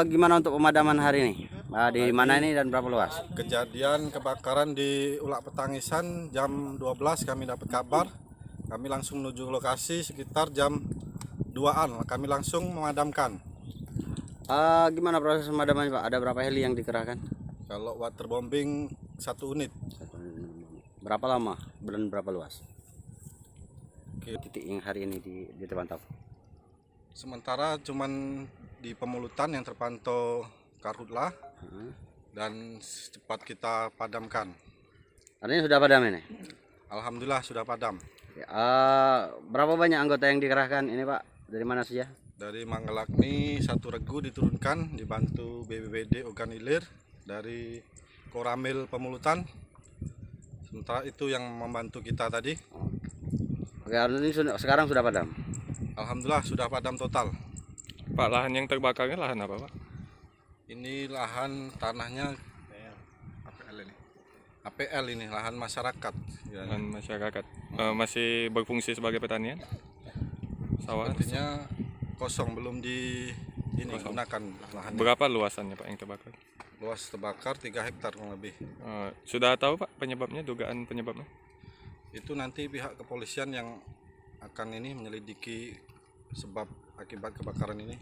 Gimana untuk pemadaman hari ini? Di mana ini dan berapa luas? Kejadian kebakaran di Ulak Petangisan jam 12 kami dapat kabar. Kami langsung menuju lokasi sekitar jam 2-an. Kami langsung memadamkan. Gimana proses pemadaman, Pak? Ada berapa heli yang dikerahkan? Kalau waterbombing 1 unit. Berapa lama dan berapa luas? Oke. Titik yang hari ini terpantau. Sementara cuman di Pemulutan yang terpantau karhutlah dan cepat kita padamkan. Artinya sudah padam ini? Alhamdulillah sudah padam. Berapa banyak anggota yang dikerahkan ini, Pak? Dari mana saja? Dari Manggalakni 1 regu diturunkan dibantu BPBD Ogan Ilir dari Koramil Pemulutan. Sementara itu yang membantu kita tadi. Oke, ini sekarang sudah padam. Alhamdulillah sudah padam total. Pak, lahan yang terbakarnya lahan apa, Pak? Ini lahan tanahnya APL ini lahan masyarakat. Lahan masyarakat. Masih berfungsi sebagai pertanian? Sawah? Sepertinya kosong, belum digunakan lahannya. Berapa luasannya, Pak, yang terbakar? Luas terbakar 3 hektar kurang lebih. Sudah tahu, Pak, penyebabnya, dugaan penyebabnya? Itu nanti pihak kepolisian yang akan menyelidiki sebab akibat kebakaran ini.